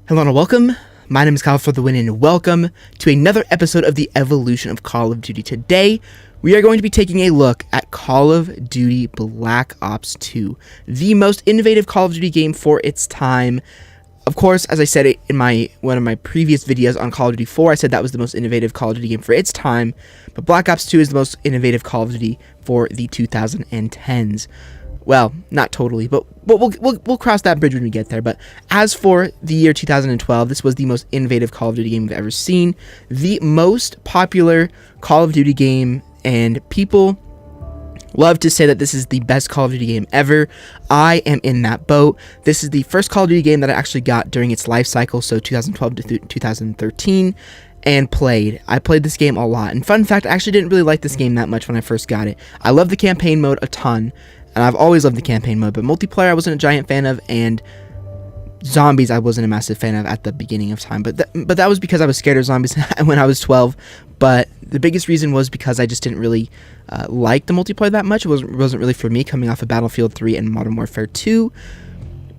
Hello and welcome. My name is Kyle FtW and welcome to another episode of the evolution of Call of Duty. Today, we are going to be taking a look at Call of Duty Black Ops 2, the most innovative Call of Duty game for its time. Of course, as I said it in one of my previous videos on Call of Duty 4, I said that was the most innovative Call of Duty game for its time, but Black Ops 2 is the most innovative Call of Duty for the 2010s. Well, not totally, but we'll cross that bridge when we get there. But as for the year 2012, this was the most innovative Call of Duty game we've ever seen, the most popular Call of Duty game, and people love to say that this is the best Call of Duty game ever. I am in that boat. This is the first Call of Duty game that I actually got during its life cycle, so 2012 to 2013, and played. I played this game a lot. And fun fact, I actually didn't really like this game that much when I first got it. I love the campaign mode a ton, and I've always loved the campaign mode, but multiplayer I wasn't a giant fan of, and zombies I wasn't a massive fan of at the beginning of time. But that was because I was scared of zombies when I was 12. But the biggest reason was because I just didn't really like the multiplayer that much. It wasn't really for me, coming off of Battlefield 3 and Modern Warfare 2.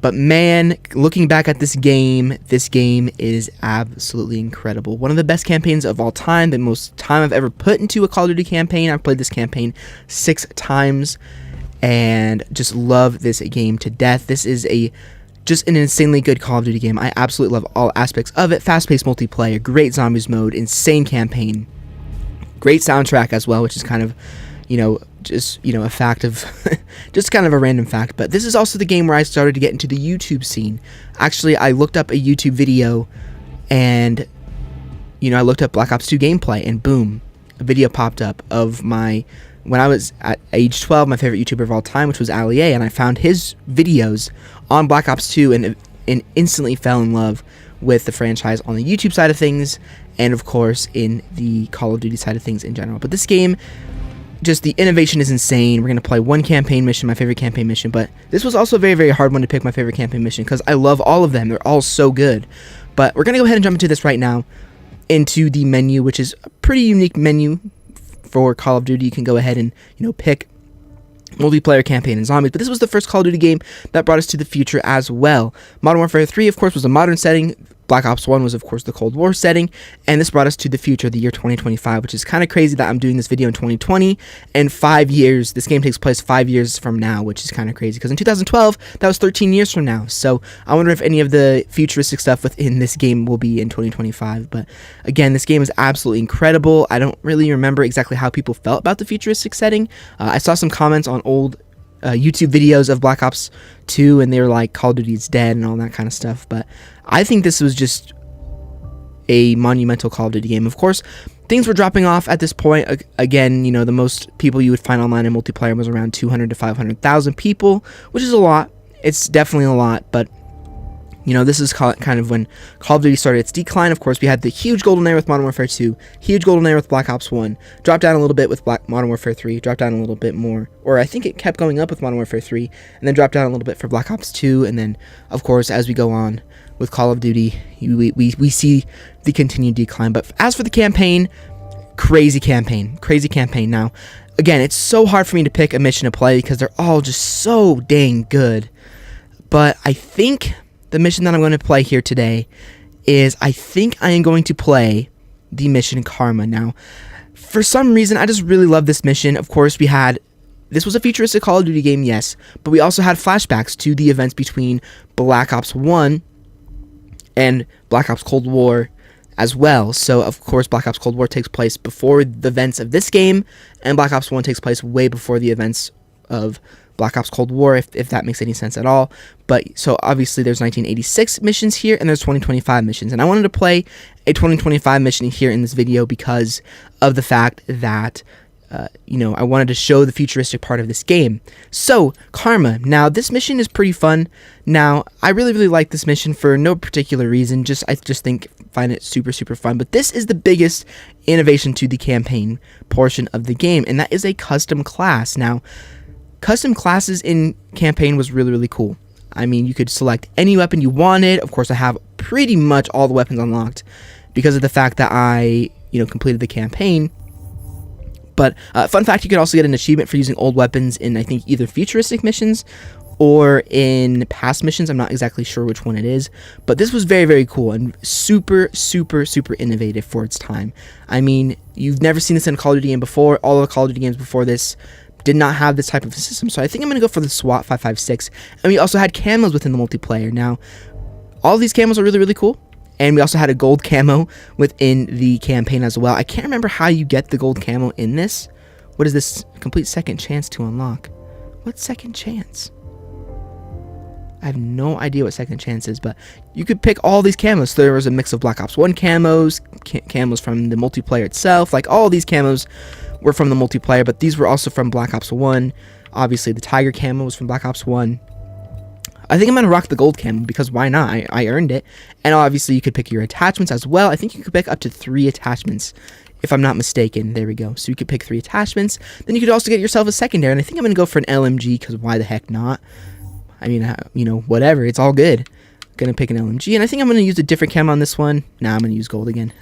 But man, looking back at this game is absolutely incredible. One of the best campaigns of all time, the most time I've ever put into a Call of Duty campaign. I've played this campaign 6 times. And just love this game to death. This is just an insanely good Call of Duty game. I absolutely love all aspects of it. Fast-paced multiplayer, great zombies mode, insane campaign, great soundtrack as well, which is kind of, a fact of, just kind of a random fact. But this is also the game where I started to get into the YouTube scene. Actually, I looked up a YouTube video, and, I looked up Black Ops 2 gameplay, and boom, a video popped up of when I was at age 12, my favorite YouTuber of all time, which was Ali A, and I found his videos on Black Ops 2 and instantly fell in love with the franchise on the YouTube side of things, and of course in the Call of Duty side of things in general. But this game, just the innovation is insane. We're going to play one campaign mission, my favorite campaign mission, but this was also a very, very hard one to pick my favorite campaign mission because I love all of them. They're all so good. But we're going to go ahead and jump into this right now, into the menu, which is a pretty unique menu for Call of Duty. You can go ahead and, pick multiplayer, campaign, and zombies. But this was the first Call of Duty game that brought us to the future as well. Modern Warfare 3, of course, was a modern setting. Black Ops 1 was, of course, the Cold War setting. And this brought us to the future, the year 2025, which is kind of crazy that I'm doing this video in 2020. And 5 years, this game takes place 5 years from now, which is kind of crazy. Because in 2012, that was 13 years from now. So I wonder if any of the futuristic stuff within this game will be in 2025. But again, this game is absolutely incredible. I don't really remember exactly how people felt about the futuristic setting. I saw some comments on old YouTube videos of Black Ops 2, and they were like, Call of Duty is dead and all that kind of stuff. But I think this was just a monumental Call of Duty game. Of course, things were dropping off at this point. Again, the most people you would find online in multiplayer was around 200 to 500,000 people, which is a lot. It's definitely a lot, but this is kind of when Call of Duty started its decline. Of course, we had the huge golden era with Modern Warfare 2, huge golden era with Black Ops 1, dropped down a little bit with Modern Warfare 3, dropped down a little bit more, or I think it kept going up with Modern Warfare 3, and then dropped down a little bit for Black Ops 2, and then, of course, as we go on with Call of Duty, we see the continued decline. But as for the campaign, crazy campaign. Now, again, it's so hard for me to pick a mission to play because they're all just so dang good, but I think the mission that I'm going to play here today is, I think I am going to play the mission Karma. Now, for some reason, I just really love this mission. Of course, this was a futuristic Call of Duty game, yes, but we also had flashbacks to the events between Black Ops 1 and Black Ops Cold War as well. So, of course, Black Ops Cold War takes place before the events of this game, and Black Ops 1 takes place way before the events of Black Ops Cold War, if that makes any sense at all. But so obviously there's 1986 missions here, and there's 2025 missions, and I wanted to play a 2025 mission here in this video because of the fact that I wanted to show the futuristic part of this game. So Karma. Now, this mission is pretty fun. Now, I really like this mission for no particular reason. I just find it super fun. But this is the biggest innovation to the campaign portion of the game, and that is a custom class. Now, custom classes in campaign was really cool. I mean, you could select any weapon you wanted. Of course, I have pretty much all the weapons unlocked because of the fact that I, completed the campaign. But fun fact, you could also get an achievement for using old weapons in, I think, either futuristic missions or in past missions. I'm not exactly sure which one it is, but this was very, very cool and super, super, super innovative for its time. I mean, you've never seen this in a Call of Duty game before. All the Call of Duty games before this did not have this type of system, so I think I'm going to go for the SWAT 5.56, and we also had camos within the multiplayer. Now, all of these camos are really, really cool, and we also had a gold camo within the campaign as well. I can't remember how you get the gold camo in this. What is this? Complete second chance to unlock. What second chance? I have no idea what second chance is, but you could pick all these camos. So there was a mix of Black Ops 1 camos, camos from the multiplayer itself. Like, all these camos were from the multiplayer, but these were also from Black Ops 1. Obviously, the Tiger camo was from Black Ops 1. I think I'm going to rock the gold camo because why not? I earned it. And obviously, you could pick your attachments as well. I think you could pick up to 3 attachments, if I'm not mistaken. There we go. So you could pick 3 attachments. Then you could also get yourself a secondary. And I think I'm going to go for an LMG because why the heck not? I mean, you know, whatever. It's all good. Gonna pick an LMG, and I think I'm gonna use a different camo on this one. Nah, I'm gonna use gold again,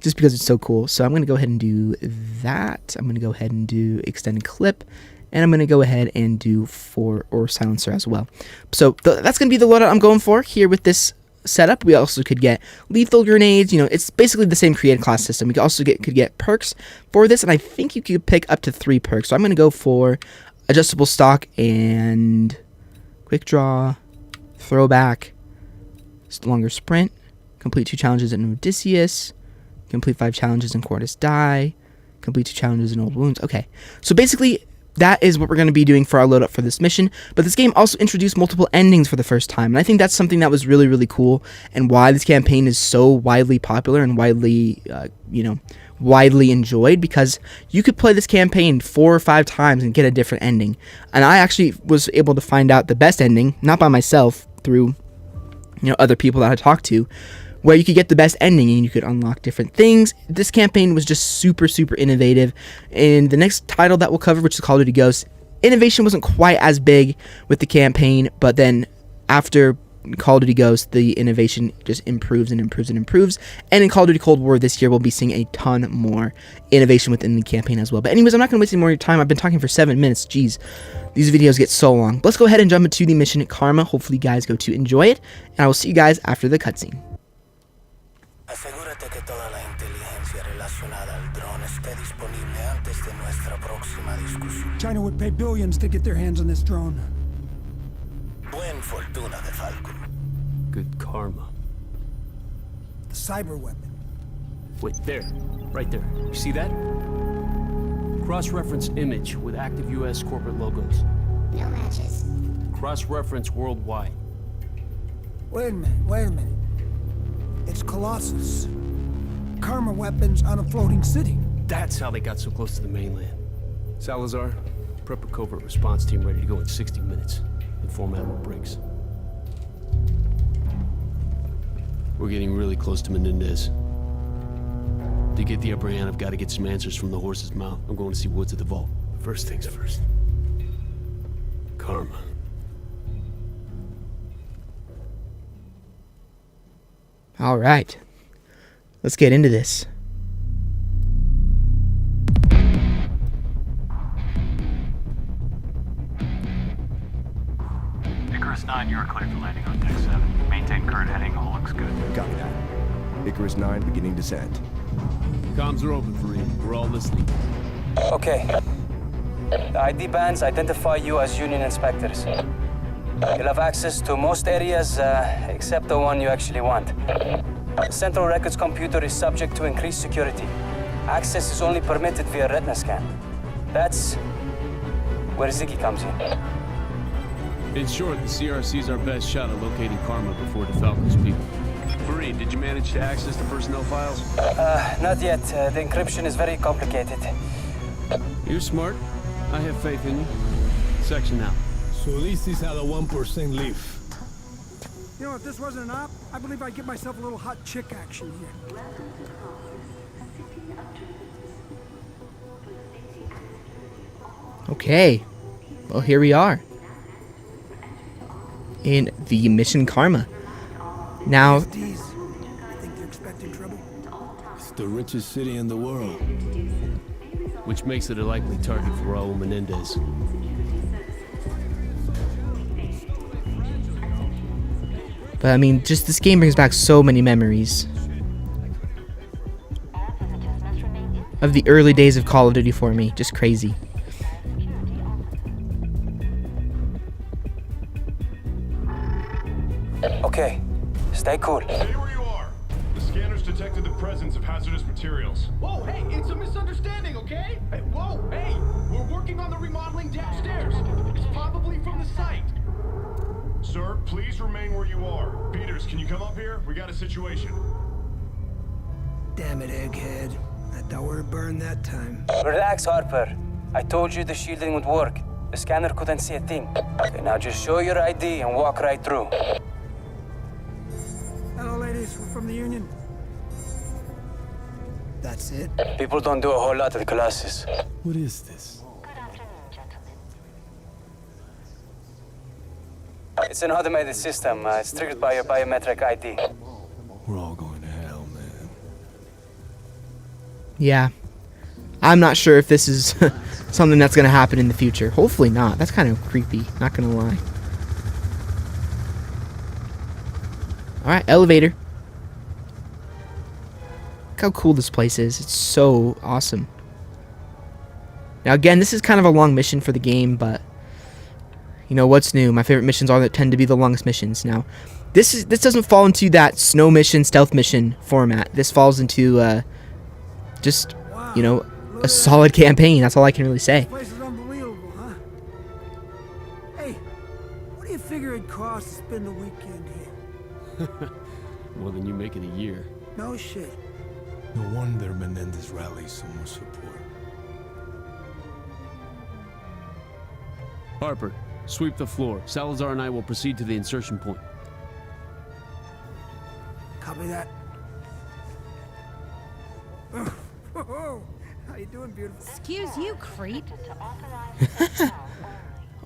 just because it's so cool. So I'm gonna go ahead and do that. I'm gonna go ahead and do extended clip, and I'm gonna go ahead and do or silencer as well. So that's gonna be the loadout I'm going for here with this setup. We also could get lethal grenades. You know, it's basically the same created class system. We could also get perks for this, and I think you could pick up to 3 perks. So I'm gonna go for adjustable stock and quick draw, throwback, longer sprint, complete 2 challenges in Odysseus, complete 5 challenges in Quartus Die, complete 2 challenges in Old Wounds. Okay, so basically that is what we're going to be doing for our loadout for this mission. But this game also introduced multiple endings for the first time, and I think that's something that was really, really cool, and why this campaign is so widely popular and widely, widely enjoyed, because you could play this campaign 4 or 5 times and get a different ending. And I actually was able to find out the best ending, not by myself, through other people that I talked to, where you could get the best ending and you could unlock different things. This campaign was just super, super innovative. And the next title that we'll cover, which is Call of Duty Ghosts, innovation wasn't quite as big with the campaign, but then after Call of Duty Ghosts, the innovation just improves and improves and improves. And in Call of Duty Cold War this year, we'll be seeing a ton more innovation within the campaign as well. But anyways, I'm not going to waste any more of your time. I've been talking for 7 minutes. Jeez, these videos get so long. But let's go ahead and jump into the mission Karma. Hopefully you guys go to enjoy it, and I will see you guys after the cutscene. Asegúrate que toda la inteligencia relacionada al dron esté disponible antes de nuestra próxima discusión. China would pay billions to get their hands on this drone. Buen fortuna de Falcon. Good karma. The cyber weapon. Wait, there. Right there. You see that? Cross-reference image with active U.S. corporate logos. No matches. Cross-reference worldwide. Wait a minute. It's Colossus. Karma weapons on a floating city. That's how they got so close to the mainland. Salazar, prep a covert response team ready to go in 60 minutes. Inform Admiral Briggs. We're getting really close to Menendez. To get the upper hand, I've got to get some answers from the horse's mouth. I'm going to see Woods at the vault. First things first. Karma. All right, let's get into this. Icarus 9, you are cleared for landing on deck 7. Maintain current heading, all looks good. Copy that. Icarus 9 beginning descent. Comms are open for you. We're all listening. Okay. The ID bands identify you as Union inspectors. You'll have access to most areas except the one you actually want. The central records computer is subject to increased security. Access is only permitted via retina scan. That's where Ziggy comes in. In short, the CRC's our best shot at locating Karma before DeFalco's people. Marine, did you manage to access the personnel files? Not yet. The encryption is very complicated. You're smart. I have faith in you. Section now. So this is how the 1% live. You know, if this wasn't an op, I believe I'd give myself a little hot chick action here. Okay, well, here we are in the mission Karma. Now, I think they're expecting trouble. It's the richest city in the world. Which makes it a likely target for Raul Menendez. But I mean, just this game brings back so many memories of the early days of Call of Duty for me. Just crazy. Okay, stay cool. Stay where you are. The scanners detected the presence of hazardous materials. Whoa, hey, it's a misunderstanding, okay? Hey, whoa, hey, we're working on the remodeling downstairs. It's probably from the site. Sir, please remain where you are. Peters, can you come up here? We got a situation. Damn it, egghead. I thought we were burned that time. Relax, Harper. I told you the shielding would work. The scanner couldn't see a thing. Okay, now just show your ID and walk right through. Hello, ladies. We're from the Union. That's it? People don't do a whole lot at Colossus. What is this? It's an automated system. It's triggered by your biometric ID. We're all going to hell, man. Yeah. I'm not sure if this is something that's going to happen in the future. Hopefully not. That's kind of creepy. Not going to lie. Alright, elevator. Look how cool this place is. It's so awesome. Now again, this is kind of a long mission for the game, but you know what's new? My favorite missions are that tend to be the longest missions. Now, this doesn't fall into that snow mission, stealth mission format. This falls into just, you know, a solid campaign. That's all I can really say. This place is unbelievable, huh? Hey, what do you figure it costs to spend the weekend here? More than you make in a year. No shit. No wonder Menendez rallies so much support. Harper, sweep the floor. Salazar and I will proceed to the insertion point. Copy that. How you doing, beautiful? Excuse you, creep.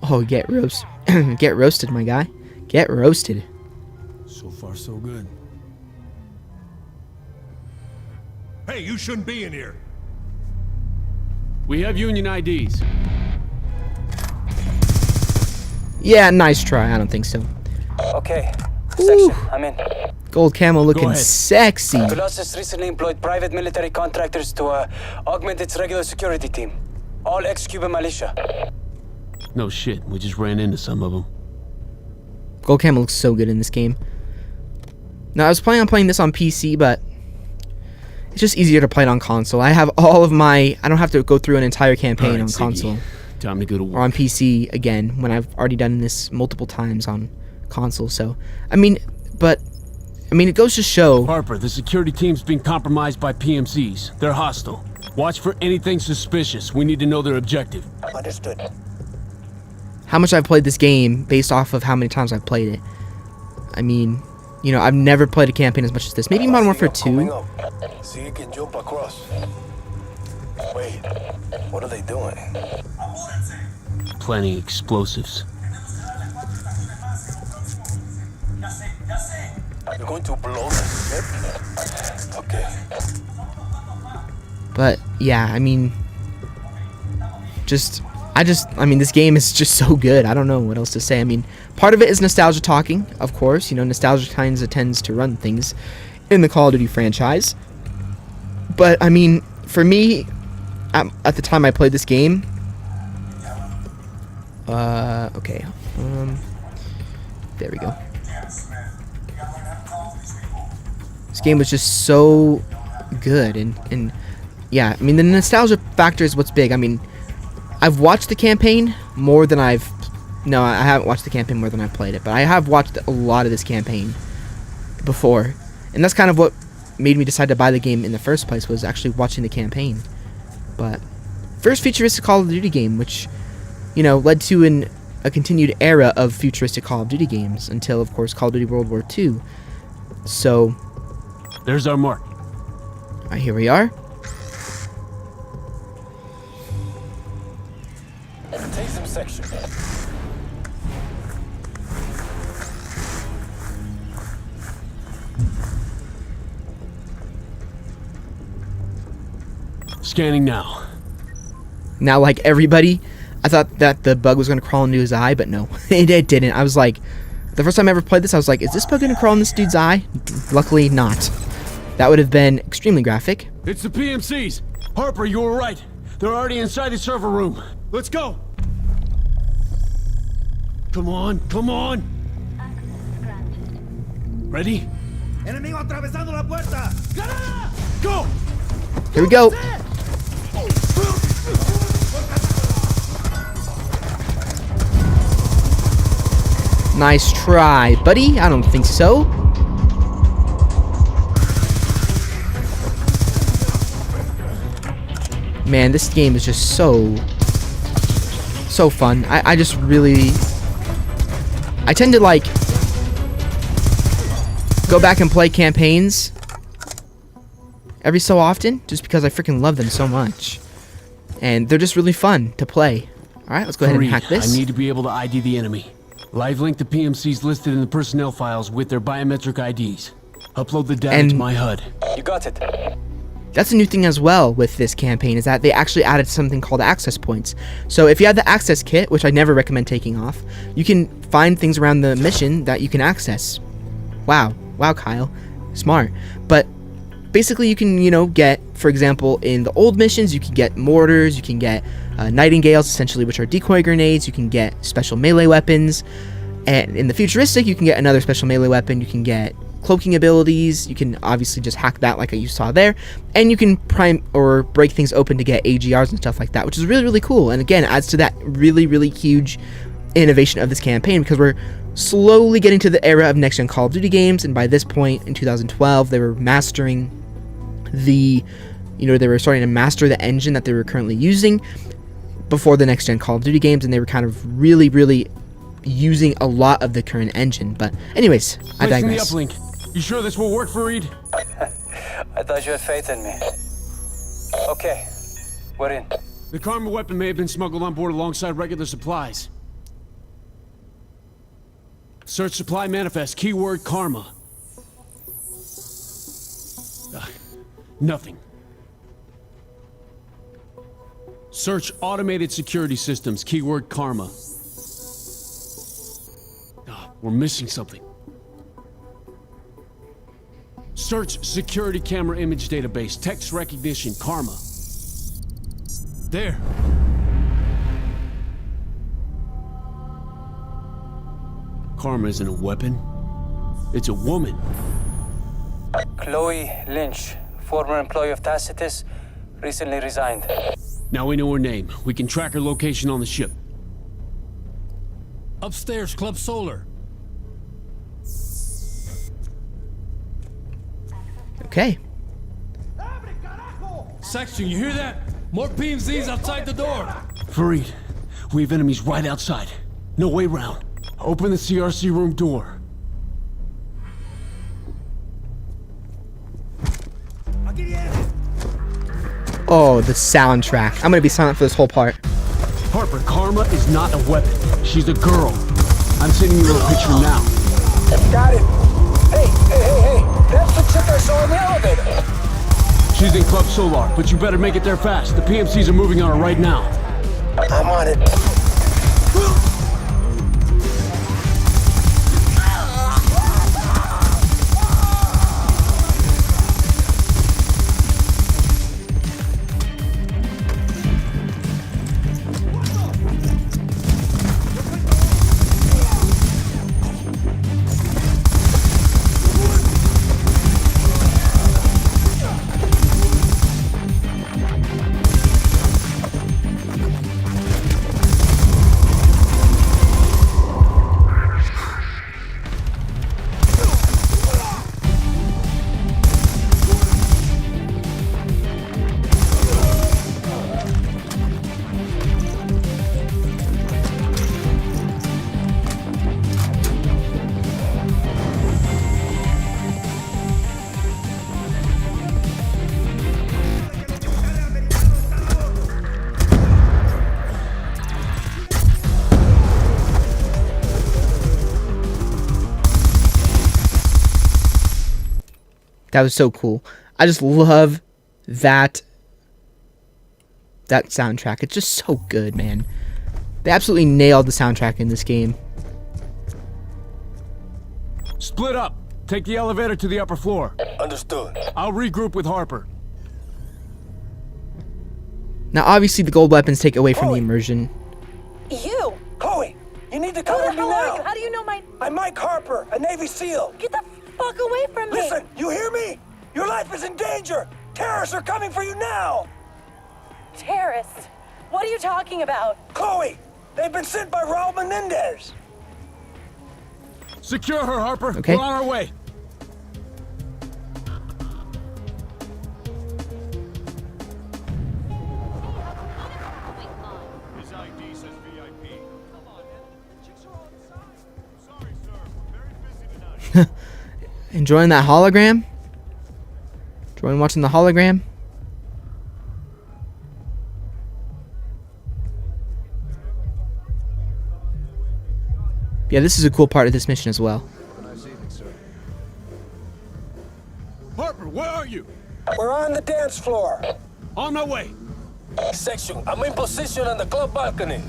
Oh, get get roasted, my guy. Get roasted. So far, so good. Hey, you shouldn't be in here. We have Union IDs. Yeah, nice try. I don't think so. Okay, section, I'm in. Gold camo looking ahead. sexy. Colossus recently employed private military contractors to augment its regular security team. All ex-Cuban militia. No shit, we just ran into some of them. Gold camo looks so good in this game. Now, I was planning on playing this on PC, but it's just easier to play it on console. I have all of my... I don't have to go through an entire campaign All right, on Ziggy. console. Time to go to Or on work. PC again, when I've already done this multiple times on console. So, I mean, it goes to show... Harper, the security team's been compromised by PMCs. They're hostile. Watch for anything suspicious. We need to know their objective. Understood. how much I've played this game based off of how many times I've played it. I mean, you know, I've never played a campaign as much as this. Maybe Modern Warfare 2. See, you can jump across. Wait, what are they doing? Planting explosives. You're going to blow the ship? Okay. But yeah, I mean, I mean, this game is just so good. I don't know what else to say. I mean, part of it is nostalgia talking, of course. You know, nostalgia tends to run things in the Call of Duty franchise. But I mean, for me, at the time I played this game, okay, there we go. This game was just so good, and yeah, I mean, the nostalgia factor is what's big. I mean, I've watched the campaign more than I haven't watched the campaign more than I've played it, but I have watched a lot of this campaign before, and that's kind of what made me decide to buy the game in the first place, was actually watching the campaign. But first futuristic Call of Duty game, which, you know, led to a continued era of futuristic Call of Duty games until, of course, Call of Duty World War II. So there's our mark. Alright, here we are. Take some section. Scanning now. Now, like everybody, I thought that the bug was going to crawl into his eye, but no, it didn't. I was like, The first time I ever played this, I was like, is this bug gonna crawl in this dude's eye? Luckily not. That would have been extremely graphic. It's the PMCs. Harper, you were right. They're already inside the server room. Let's go. Come on, come on. Ready? Enemigo atravesando la puerta. Go! Here we go. Nice try, buddy. I don't think so. Man, this game is just so fun. I just really... I tend to, like, go back and play campaigns every so often, just because I freaking love them so much. And they're just really fun to play. Alright, let's go ahead and hack this. I need to be able to ID the enemy. Live link the PMCs listed in the personnel files with their biometric IDs. Upload the data to my HUD. You got it. That's a new thing as well with this campaign, is that they actually added something called access points. So if you have the access kit, which I never recommend taking off, you can find things around the mission that you can access. Wow, Kyle, smart. But basically you can, you know, get, for example, in the old missions, you can get mortars, you can get nightingales, essentially, which are decoy grenades, you can get special melee weapons, and in the futuristic, you can get another special melee weapon, you can get cloaking abilities, you can obviously just hack that like you saw there, and you can prime or break things open to get AGRs and stuff like that, which is really, really cool, and again, adds to that really, really huge innovation of this campaign, because we're slowly getting to the era of next-gen Call of Duty games, and by this point, in 2012, they were mastering the, you know, they were starting to master the engine that they were currently using before the next-gen Call of Duty games, and they were kind of really, really using a lot of the current engine. But anyways, I digress. The uplink. You sure this will work for Reed? I thought you had faith in me. Okay, we're in. The Karma weapon may have been smuggled on board alongside regular supplies. Search supply manifest, keyword Karma. Nothing. Search automated security systems, keyword Karma. We're missing something. Search security camera image database, text recognition, Karma. There. Karma isn't a weapon. It's a woman. Chloe Lynch, former employee of Tacitus, recently resigned. Now we know her name. We can track her location on the ship. Upstairs, Club Solar. Okay. Section, you hear that? More PMCs outside the door. Fareed, we have enemies right outside. No way round. Open the CRC room door. Oh, the soundtrack. I'm gonna be silent for this whole part. Harper, Karma is not a weapon. She's a girl. I'm sending you a picture now. Got it. Hey. That's the chick I saw in the elevator. She's in Club Solar, but you better make it there fast. The PMCs are moving on her right now. I'm on it. That was so cool. I just love that soundtrack. It's just so good, man. They absolutely nailed the soundtrack in this game. Split up. Take the elevator to the upper floor. Understood. I'll regroup with Harper. Now, obviously, the gold weapons take away from the immersion. You! Chloe, you need to Who come the with me hell are now. you? How do you know my... I'm Mike Harper, a Navy SEAL. Get the fuck away from me! Listen, you hear me? Your life is in danger. Terrorists are coming for you now. Terrorists? What are you talking about? Chloe, they've been sent by Raul Menendez. Secure her, Harper. Okay. We're on our way. His ID says VIP. Come on, man. The chicks are all inside. Sorry, sir. We're very busy tonight. Enjoying that hologram? Enjoying watching the hologram? Yeah, this is a cool part of this mission as well. Harper, where are you? We're on the dance floor. On my way. Section, I'm in position on the club balcony.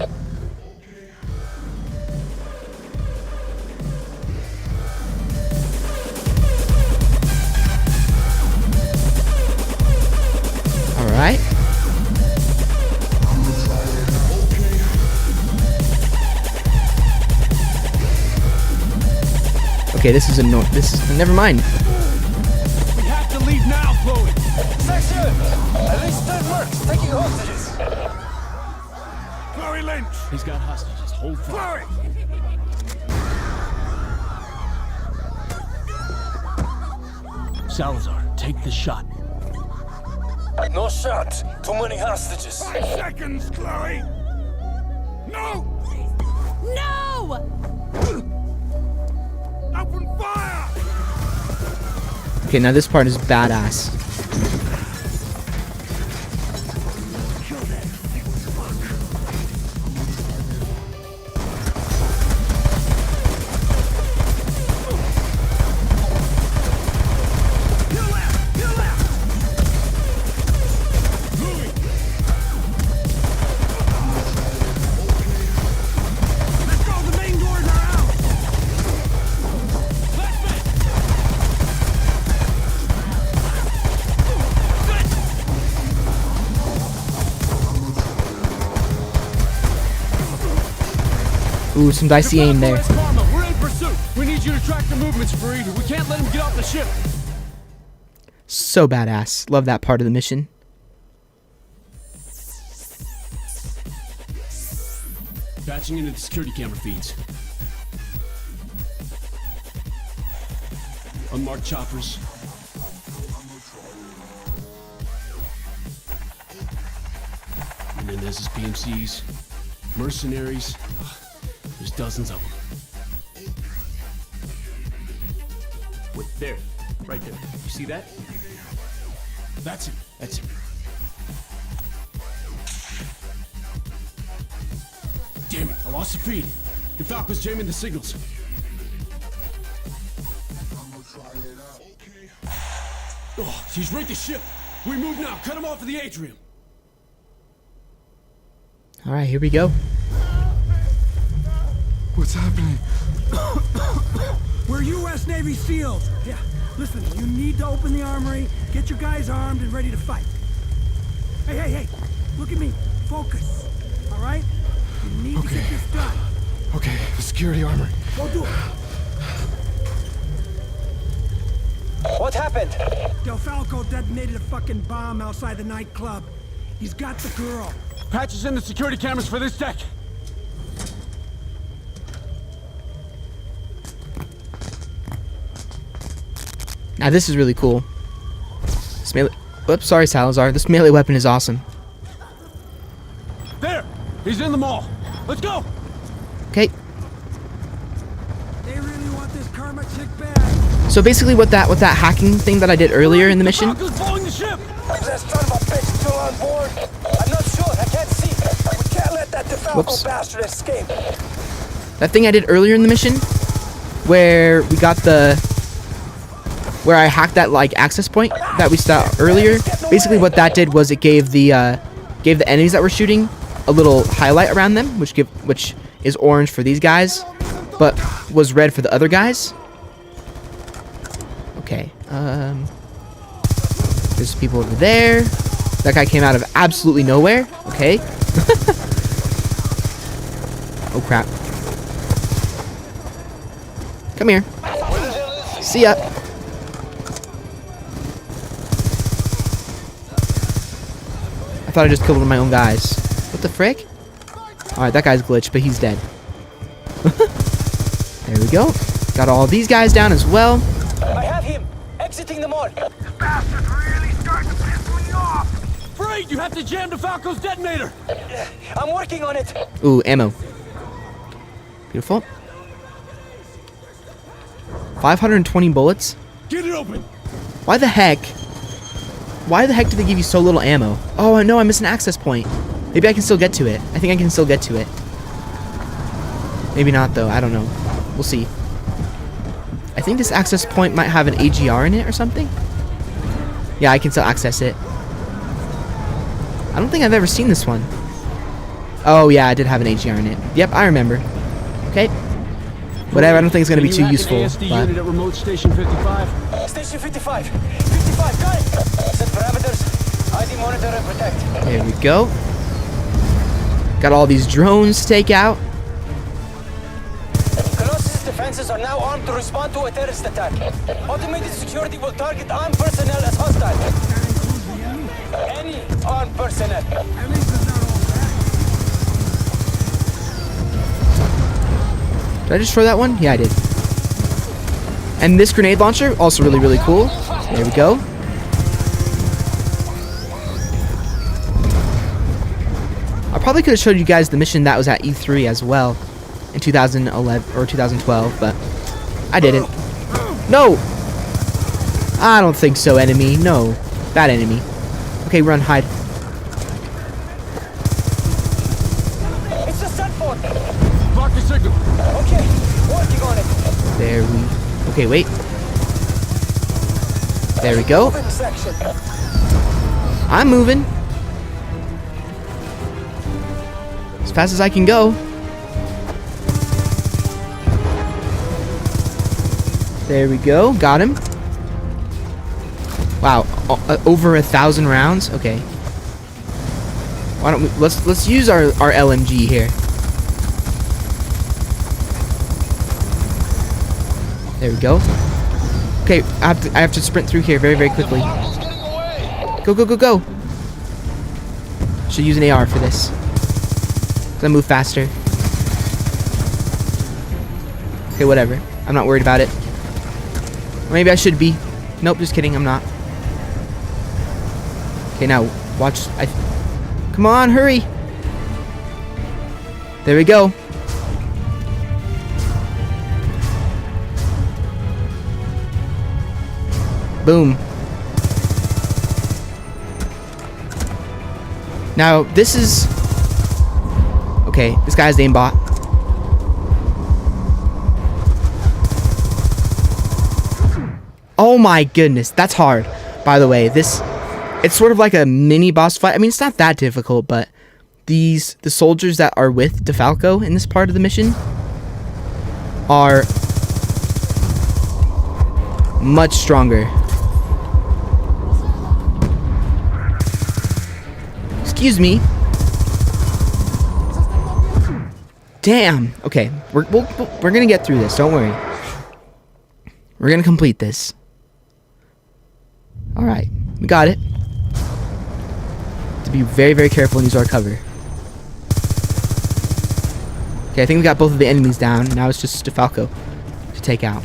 Alright. Okay, this is never mind. We have to leave now, Chloe. Section! At least 10 mercs taking hostages. Chloe Lynch! He's got hostages. Hold fire. Salazar, take the shot. No shots. Too many hostages. 5 seconds, Chloe! No! No! Open fire! Okay, now this part is badass. Ooh, some dicey aim there. We're in pursuit. We need you to track the movements for Reader. We can't let him get off the ship. So badass. Love that part of the mission. Patching into the security camera feeds. Unmarked choppers. And then there's his PMCs. Mercenaries. There's dozens of them. Wait, there. Right there. You see that? That's it. That's it. Damn it, I lost the feed. The Falcon's jamming the signals. Oh, she's rigged the ship. We move now. Cut him off of the atrium. Alright, here we go. What's happening? We're U.S. Navy SEALs. Yeah, listen, you need to open the armory, get your guys armed and ready to fight. Hey, look at me. Focus, all right? You need to get this done. Okay, the security armory. Go do it. What happened? Del Falco detonated a fucking bomb outside the nightclub. He's got the girl. Patches in the security cameras for this deck. Now this is really cool. This melee... Oops, sorry Salazar. This melee weapon is awesome. There! He's in the mall. Let's go! Okay. They really want this karma chick back. So basically what that hacking thing that I did earlier in the mission... Falcon's blowing the ship! Is that son of a bitch still on board? I'm not sure. I can't see. We can't let that DeFalco bastard escape. That thing I did earlier in the mission, where we got where I hacked that like access point that we saw earlier. Basically, what that did was it gave the enemies that were shooting a little highlight around them, which is orange for these guys, but was red for the other guys. Okay. There's people over there. That guy came out of absolutely nowhere. Okay. Oh, crap. Come here. See ya. I thought I just killed one of my own guys. What the frick? Alright, that guy's glitched, but he's dead. There we go. Got all these guys down as well. I have him! Exiting the mall! This bastard's really starting to piss me off! Freed! You have to jam DeFalco's detonator! I'm working on it! Ooh, ammo. Beautiful. 520 bullets. Get it open! Why the heck? Why the heck do they give you so little ammo? Oh, no, I missed an access point. Maybe I can still get to it. I think I can still get to it. Maybe not, though. I don't know. We'll see. I think this access point might have an AGR in it or something. Yeah, I can still access it. I don't think I've ever seen this one. Oh, yeah, I did have an AGR in it. Yep, I remember. Okay. Whatever, I don't think it's going to be too useful. ASD unit at remote station 55. Station 55! 55, got it! Set parameters. ID monitor and protect. There we go. Got all these drones to take out. Colossus defenses are now armed to respond to a terrorist attack. Automated security will target armed personnel as hostile. Any armed personnel. At least it's not all bad. Did I destroy that one? Yeah, I did. And this grenade launcher, also really, really cool. There we go. I probably could have showed you guys the mission that was at E3 as well in 2011 or 2012, but I didn't. No! I don't think so, enemy. No. Bad enemy. Okay, run, hide. It's a set phone! Block the signal! Okay, working on it. There we... Okay, wait. There we go. Moving section. I'm moving. As fast as I can go. There we go. Got him. Wow. Over 1,000 rounds. Okay. Why don't we... Let's use our LMG here. There we go. Okay, I have to sprint through here very, very quickly. Go, go, go, go! Should use an AR for this. 'Cause I move faster. Okay, whatever. I'm not worried about it. Or maybe I should be. Nope, just kidding, I'm not. Okay, now, watch. Come on, hurry! There we go. Boom. Now, this is... Okay, this guy's aimbot. Oh my goodness, that's hard. By the way, this... It's sort of like a mini boss fight. I mean, it's not that difficult, but... The soldiers that are with DeFalco in this part of the mission... are... much stronger. Excuse me. Damn. Okay, we're gonna get through this. Don't worry. We're gonna complete this. All right, we got it. To be very, very careful and use our cover. Okay, I think we got both of the enemies down. Now it's just DeFalco to take out.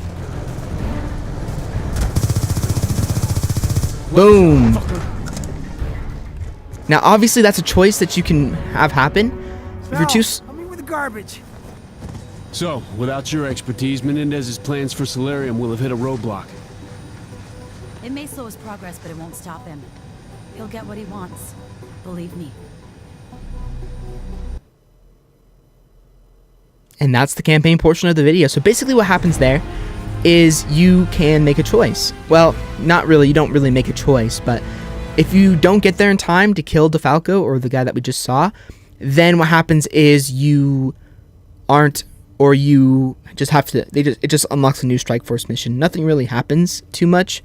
Boom. Now, obviously, that's a choice that you can have happen. If you're too... Help me with the garbage. So, without your expertise, Menendez's plans for Solarium will have hit a roadblock. It may slow his progress, but it won't stop him. He'll get what he wants. Believe me. And that's the campaign portion of the video. So basically what happens there is you can make a choice. Well, not really. You don't really make a choice, but if you don't get there in time to kill DeFalco or the guy that we just saw, then what happens is you aren't or you just have to, it just unlocks a new Strike Force mission. Nothing really happens too much,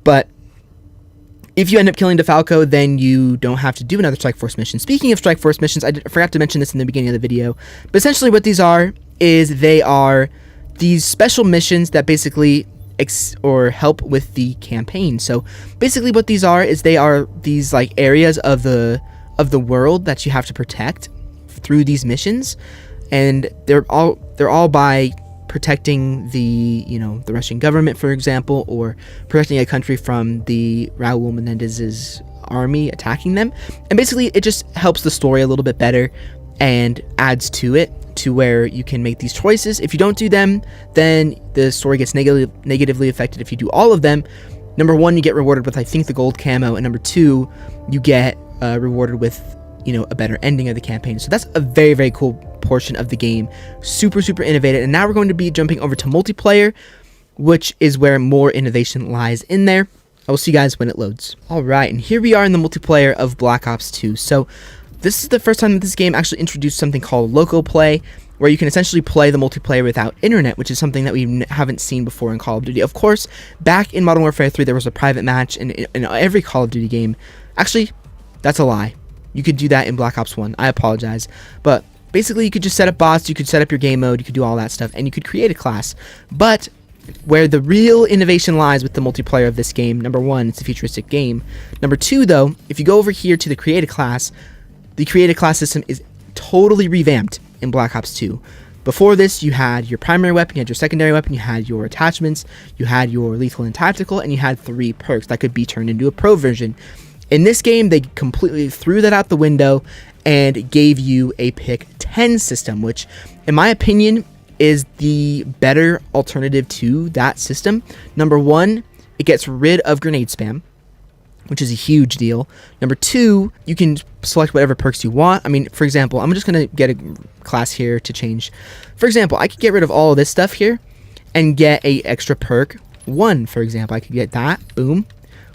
but if you end up killing DeFalco, then you don't have to do another Strike Force mission. Speaking of Strike Force missions, I forgot to mention this in the beginning of the video, but essentially what these are is they are these special missions that basically help with the campaign. So basically what these are is they are these like areas of the world that you have to protect through these missions, and they're all by protecting the Russian government, for example, or protecting a country from the Raul Menendez's army attacking them. And basically it just helps the story a little bit better and adds to it, to where you can make these choices. If you don't do them, then the story gets negatively affected. If you do all of them, number one, you get rewarded with, I think, the gold camo, and number two, you get rewarded with a better ending of the campaign. So that's a very, very cool portion of the game. Super, super innovative. And now we're going to be jumping over to multiplayer, which is where more innovation lies in there. I will see you guys when it loads. All right, and here we are in the multiplayer of Black Ops 2. So this is the first time that this game actually introduced something called local play, where you can essentially play the multiplayer without internet, which is something that we haven't seen before in Call of Duty. Of course, back in Modern Warfare 3, there was a private match in every Call of Duty game. Actually, that's a lie. You could do that in Black Ops 1. I apologize. But basically, you could just set up bots, you could set up your game mode, you could do all that stuff, and you could create a class. But where the real innovation lies with the multiplayer of this game, number one, it's a futuristic game. Number two, though, if you go over here to the create a class, the create a class system is totally revamped in Black Ops 2. Before this, you had your primary weapon, you had your secondary weapon, you had your attachments, you had your lethal and tactical, and you had 3 perks that could be turned into a pro version. In this game, they completely threw that out the window and gave you a pick 10 system, which, in my opinion, is the better alternative to that system. Number one, it gets rid of grenade spam, which is a huge deal. Number two, you can select whatever perks you want. I mean, for example, I'm just going to get a class here to change. For example, I could get rid of all of this stuff here and get a extra perk 1, for example. I could get that, boom,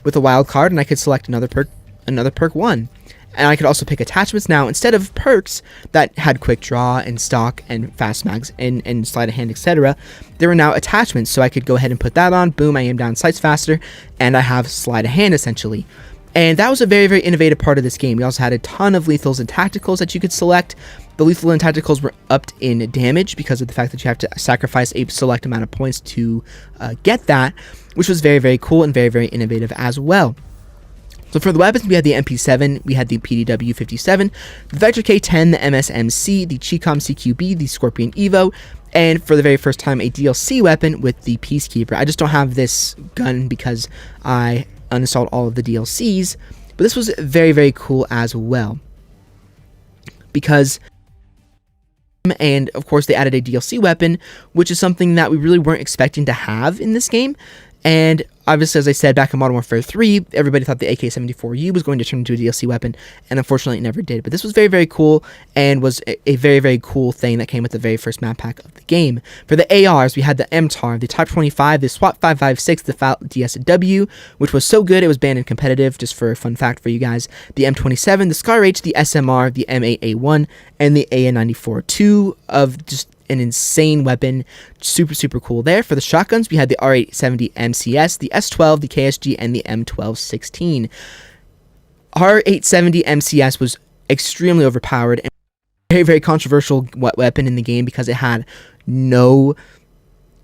with a wild card, and I could select another perk 1. And I could also pick attachments now. Instead of perks that had quick draw and stock and fast mags and sleight of hand, etc., there are now attachments. So I could go ahead and put that on. Boom, I aim down sights faster, and I have sleight of hand, essentially. And that was a very, very innovative part of this game. We also had a ton of lethals and tacticals that you could select. The lethal and tacticals were upped in damage because of the fact that you have to sacrifice a select amount of points to get that, which was very, very cool and very, very innovative as well. So for the weapons, we had the MP7, we had the PDW 57, the Vector K10, the MSMC, the Chicom CQB, the Scorpion Evo, and for the very first time, a DLC weapon with the Peacekeeper. I just don't have this gun because I uninstalled all of the DLCs, but this was very, very cool as well. Because, and of course, they added a DLC weapon, which is something that we really weren't expecting to have in this game. And obviously, as I said, back in Modern Warfare 3, everybody thought the AK-74U was going to turn into a DLC weapon, and unfortunately it never did. But this was very, very cool, and was a very, very cool thing that came with the very first map pack of the game. For the ARs, we had the MTAR, the Type 25, the SWAT 556, the FAL DSW, which was so good it was banned in competitive, just for a fun fact for you guys, the M27, the SCAR H, the SMR, the M8A1, and the AN94. 2 of just an insane weapon. Super, super cool there. For the shotguns, we had the R870 MCS, the S12, the KSG, and the M1216. R870 MCS was extremely overpowered and very, very controversial weapon in the game because it had no,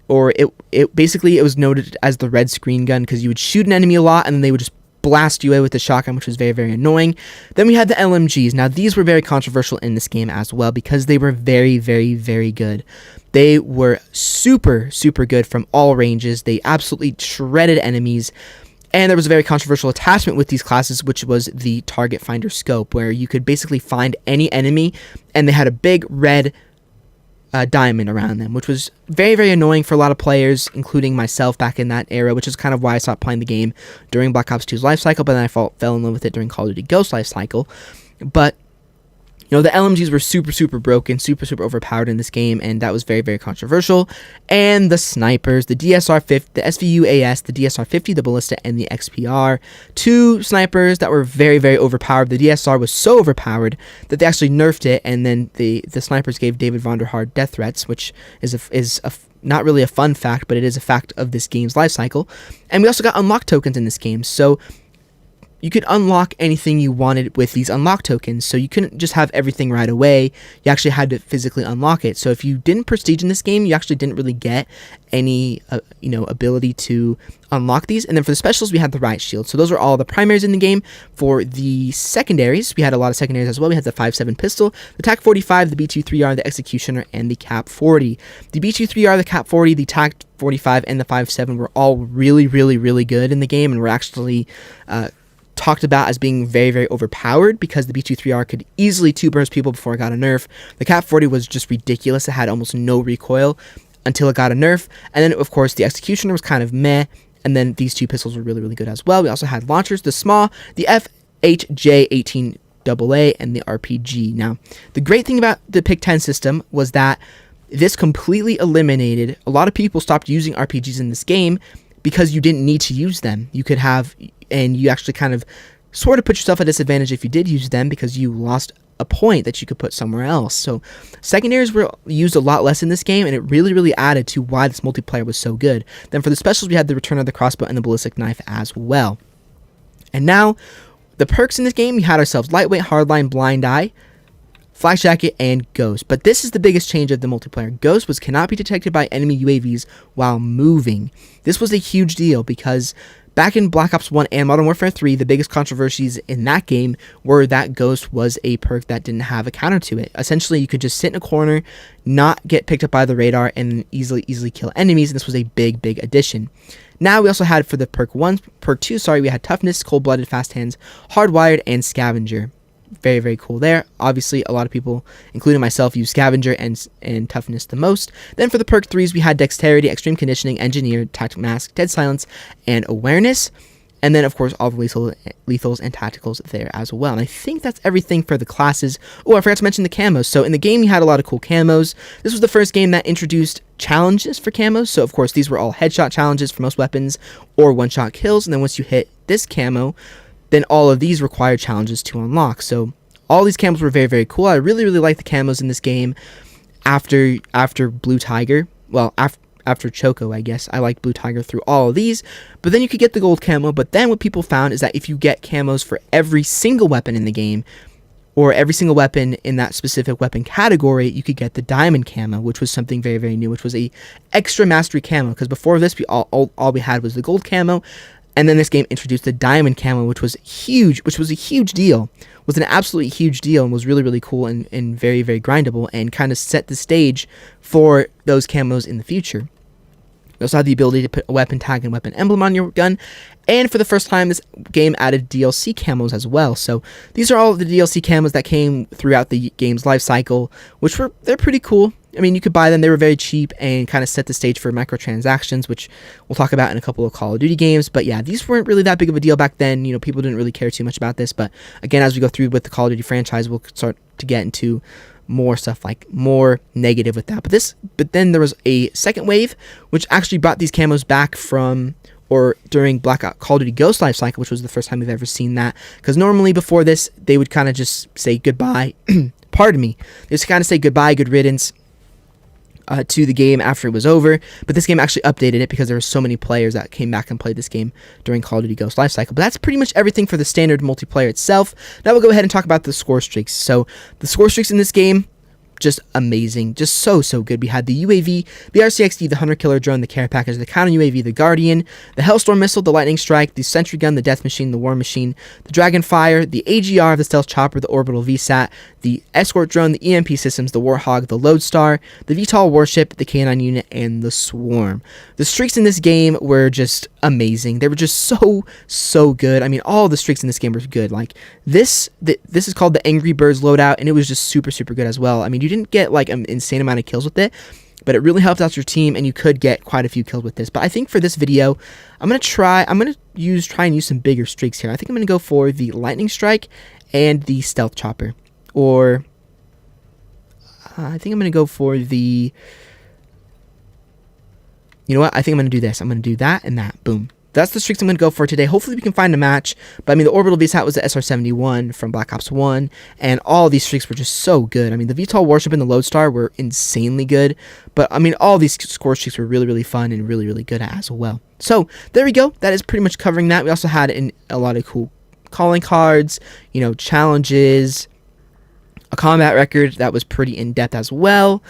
or it basically, it was noted as the red screen gun because you would shoot an enemy a lot and then they would just blast you away with the shotgun, which was very, very annoying. Then we had the LMGs. Now, these were very controversial in this game as well because they were very, very, very good. They were super, super good from all ranges. They absolutely shredded enemies. And there was a very controversial attachment with these classes, which was the Target Finder Scope, where you could basically find any enemy, and they had a big red diamond around them, which was very, very annoying for a lot of players, including myself back in that era, which is kind of why I stopped playing the game during Black Ops 2's life cycle, but then I fell in love with it during Call of Duty Ghost life cycle. But You know, the LMGs were super broken, super overpowered in this game, and that was very controversial. And the snipers, the DSR-50, the SVU-AS, the DSR-50, the Ballista, and the XPR, 2 snipers that were very overpowered. The DSR was so overpowered that they actually nerfed it, and then the snipers gave David Vonderhaar death threats, which is not really a fun fact, but it is a fact of this game's life cycle. And we also got unlock tokens in this game, so you could unlock anything you wanted with these unlock tokens, so you couldn't just have everything right away. You actually had to physically unlock it. So if you didn't prestige in this game, you actually didn't really get any ability to unlock these. And then for the specials, we had the riot shield. So those are all the primaries in the game. For the secondaries, we had a lot of secondaries as well. We had the 5.7 pistol, the TAC-45, the B-23R, the Executioner, and the Cap-40. The B-23R, the Cap-40, the TAC-45, and the 5.7 were all really good in the game, and were actually talked about as being very overpowered because the B-23R could easily 2-burst people before it got a nerf. The Cap-40 was just ridiculous. It had almost no recoil until it got a nerf. And then, of course, the Executioner was kind of meh. And then these 2 pistols were really good as well. We also had launchers, the SMAW, the FHJ-18AA, and the RPG. Now, the great thing about the Pick-10 system was that this completely eliminated... A lot of people stopped using RPGs in this game because you didn't need to use them. You could have... And you actually kind of sort of put yourself at a disadvantage if you did use them because you lost a point that you could put somewhere else. So secondaries were used a lot less in this game, and it really added to why this multiplayer was so good. Then for the specials, we had the return of the crossbow and the ballistic knife as well. And now, the perks in this game, we had ourselves lightweight, hardline, blind eye, Flak Jacket, and Ghost. But this is the biggest change of the multiplayer. Ghost cannot be detected by enemy UAVs while moving. This was a huge deal because back in Black Ops 1 and Modern Warfare 3, the biggest controversies in that game were that Ghost was a perk that didn't have a counter to it. Essentially, you could just sit in a corner, not get picked up by the radar, and easily kill enemies, and this was a big addition. Now, we also had for the perk 2, we had Toughness, Cold-Blooded, Fast Hands, Hardwired, and Scavenger. Very cool there. Obviously, a lot of people, including myself, use Scavenger and Toughness the most. Then for the perk 3s, we had Dexterity, Extreme Conditioning, Engineered, Tactic Mask, Dead Silence, and Awareness. And then, of course, all the lethals and tacticals there as well. And I think that's everything for the classes. Oh, I forgot to mention the camos. So in the game, you had a lot of cool camos. This was the first game that introduced challenges for camos. So, of course, these were all headshot challenges for most weapons or one-shot kills. And then once you hit this camo, then all of these required challenges to unlock. So all these camos were very cool. I really like the camos in this game after Blue Tiger. Well, after Choco, I guess. I liked Blue Tiger through all of these. But then you could get the gold camo. But then what people found is that if you get camos for every single weapon in the game, or every single weapon in that specific weapon category, you could get the diamond camo, which was something very new, which was a extra mastery camo. Because before this, all we had was the gold camo. And then this game introduced the diamond camo, which was huge, which was a huge deal. Was an absolutely huge deal and was really cool and very grindable, and kind of set the stage for those camos in the future. You also had the ability to put a weapon tag and weapon emblem on your gun. And for the first time, this game added DLC camos as well. So these are all of the DLC camos that came throughout the game's life cycle, they're pretty cool. I mean, you could buy them. They were very cheap and kind of set the stage for microtransactions, which we'll talk about in a couple of Call of Duty games. But yeah, these weren't really that big of a deal back then. You know, people didn't really care too much about this. But again, as we go through with the Call of Duty franchise, we'll start to get into more stuff, like more negative with that. But then there was a second wave, which actually brought these camos back from, or during Call of Duty Ghost life cycle, which was the first time we've ever seen that. Because normally before this, they would kind of just say goodbye. Pardon me. They just kind of say goodbye, good riddance to the game after it was over. But this game actually updated it because there were so many players that came back and played this game during Call of Duty Ghost life cycle. But that's pretty much everything for the standard multiplayer itself. Now we'll go ahead and talk about the score streaks. So the score streaks in this game, just amazing, just so good. We had the UAV, the RCXD, the Hunter Killer Drone, the Care Package, the Counter UAV, the Guardian, the Hellstorm Missile, the Lightning Strike, the Sentry Gun, the Death Machine, the War Machine, the Dragonfire, the AGR, the Stealth Chopper, the Orbital VSAT, the Escort Drone, the EMP Systems, the Warhog, the Lodestar, the VTOL Warship, the K9 Unit, and the Swarm. The streaks in this game were just amazing. They were just so good. I mean, all the streaks in this game were good. Like this is called the Angry Birds loadout, and it was just super good as well. I mean, you didn't get like an insane amount of kills with it, but it really helped out your team, and you could get quite a few kills with this. But I think for this video, I'm gonna try and use some bigger streaks here. I think I'm gonna go for the Lightning Strike and the Stealth Chopper, or I think I'm going to go for the... You know what? I think I'm going to do this. I'm going to do that and that. Boom. That's the streaks I'm going to go for today. Hopefully we can find a match. But I mean, the orbital VSAT was the SR-71 from Black Ops 1. And all these streaks were just so good. I mean, the VTOL Warship and the Lodestar were insanely good. But I mean, all these score streaks were really, really fun and really, really good as well. So there we go. That is pretty much covering that. We also had a lot of cool calling cards, you know, challenges, a combat record that was pretty in-depth as well.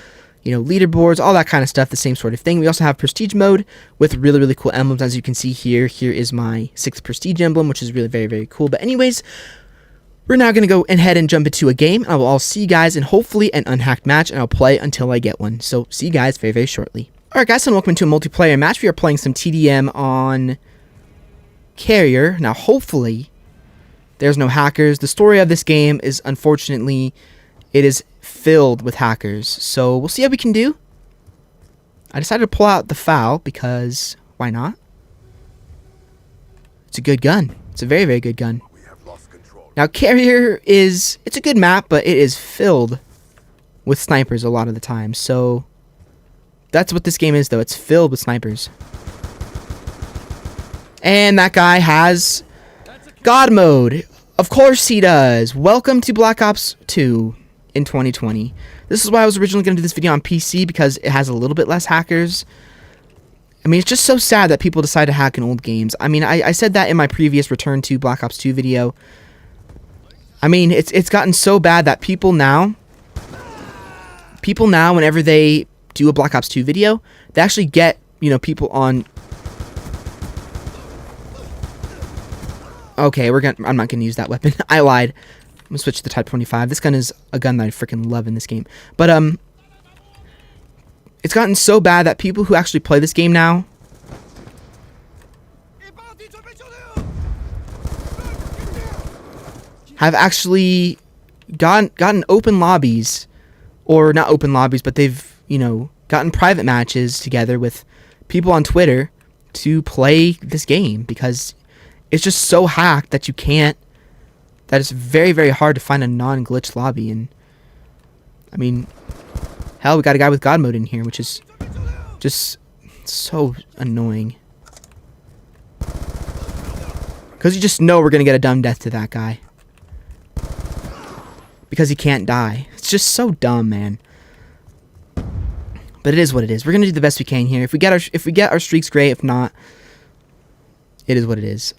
You know, leaderboards, all that kind of stuff, the same sort of thing. We also have prestige mode with really, really cool emblems, as you can see here. Here is my 6th prestige emblem, which is really very, very cool. But anyways, we're now going to go ahead and jump into a game. I will all see you guys in hopefully an unhacked match, and I'll play until I get one. So see you guys very, very shortly. Alright guys, and welcome to a multiplayer match. We are playing some TDM on Carrier. Now hopefully there's no hackers. The story of this game is, unfortunately, it is filled with hackers. So we'll see how we can do. I decided to pull out the FAL because why not? It's a good gun. It's a very, very good gun. Now Carrier it's a good map, but it is filled with snipers a lot of the time. So that's what this game is, though. It's filled with snipers. And that guy has God mode. Of course he does. Welcome to Black Ops 2 in 2020. This is why I was originally going to do this video on PC, because it has a little bit less hackers. I mean, it's just so sad that people decide to hack in old games. I mean, I said that in my previous Return to Black Ops 2 video. I mean, it's gotten so bad that people now, whenever they do a Black Ops 2 video, they actually get, you know, people on... Okay, I'm not gonna use that weapon. I lied. I'm gonna switch to the Type 25. This gun is a gun that I freaking love in this game. But it's gotten so bad that people who actually play this game now have actually gotten open lobbies, or not open lobbies, but they've, you know, gotten private matches together with people on Twitter to play this game, because it's just so hacked that you can't, that it's very, very hard to find a non-glitch lobby. And I mean, hell, we got a guy with God mode in here, which is just so annoying, because you just know we're gonna get a dumb death to that guy because he can't die. It's just so dumb, man. But it is what it is. We're gonna do the best we can here. If we get our streaks, great. If not, it is what it is.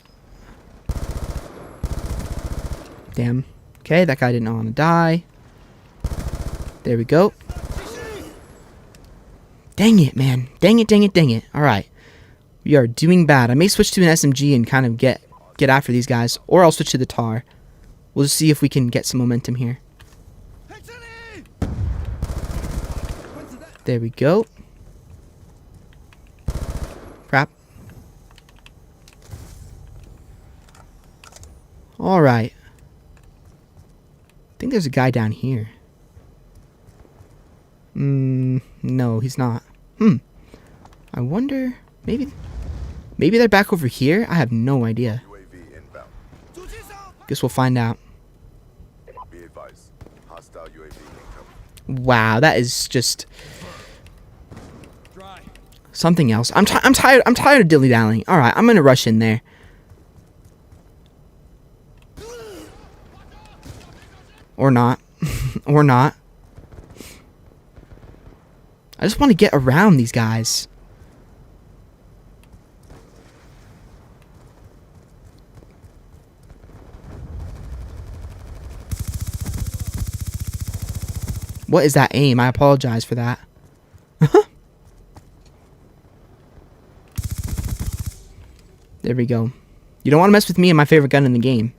Damn. Okay, that guy didn't want to die. There we go. Dang it, man. Dang it, dang it, dang it. Alright. We are doing bad. I may switch to an SMG and kind of get after these guys. Or I'll switch to the TAR. We'll just see if we can get some momentum here. There we go. Crap. Alright. I think there's a guy down here. No, he's not. I wonder, maybe they're back over here? I have no idea. Guess we'll find out. Wow, that is just something else. I'm tired of dilly-dallying. Alright, I'm gonna rush in there. Or not. Or not. I just want to get around these guys. What is that aim? I apologize for that. There we go. You don't want to mess with me and my favorite gun in the game.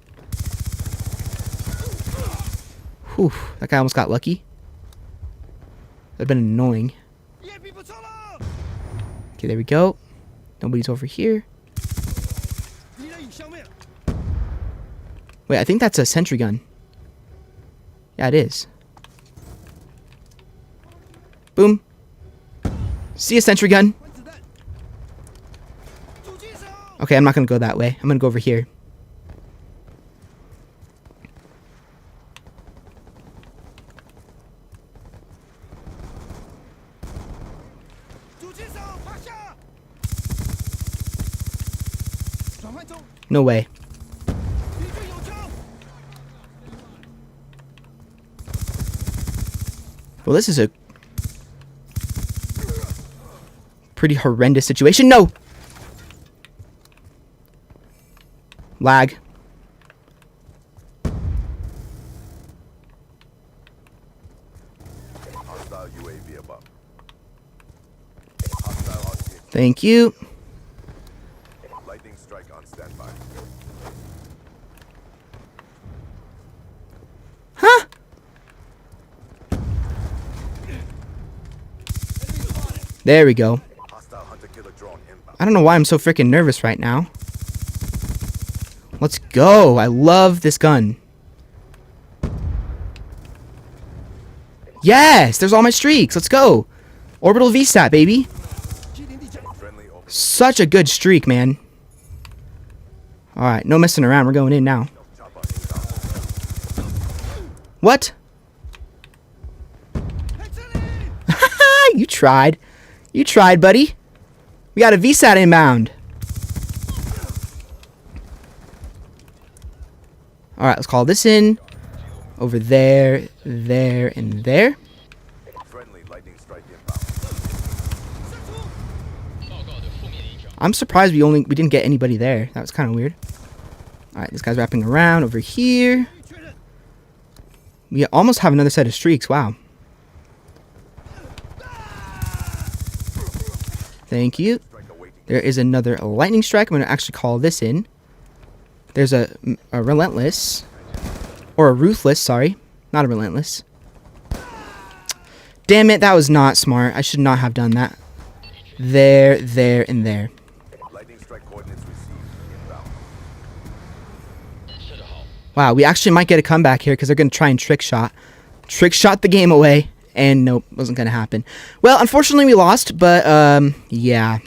Whew, that guy almost got lucky. That'd been annoying. Okay, there we go. Nobody's over here. Wait, I think that's a sentry gun. Yeah, it is. Boom. See a sentry gun. Okay, I'm not gonna go that way. I'm gonna go over here. No way. Well, this is a pretty horrendous situation. No! Lag. Thank you. Lightning strike on standby. Huh? There we go. I don't know why I'm so freaking nervous right now. Let's go. I love this gun. Yes, there's all my streaks. Let's go. Orbital VSAT, baby. Such a good streak, man. Alright, no messing around. We're going in now. What? You tried. You tried, buddy. We got a VSAT inbound. Alright, let's call this in. Over there, there, and there. I'm surprised we didn't get anybody there. That was kind of weird. Alright, this guy's wrapping around over here. We almost have another set of streaks. Wow. Thank you. There is another lightning strike. I'm going to actually call this in. There's a relentless. Or a ruthless, sorry. Not a relentless. Damn it, that was not smart. I should not have done that. There, there, and there. Wow, we actually might get a comeback here because they're going to try and trick shot the game away. And nope, wasn't going to happen. Well, unfortunately we lost, but yeah.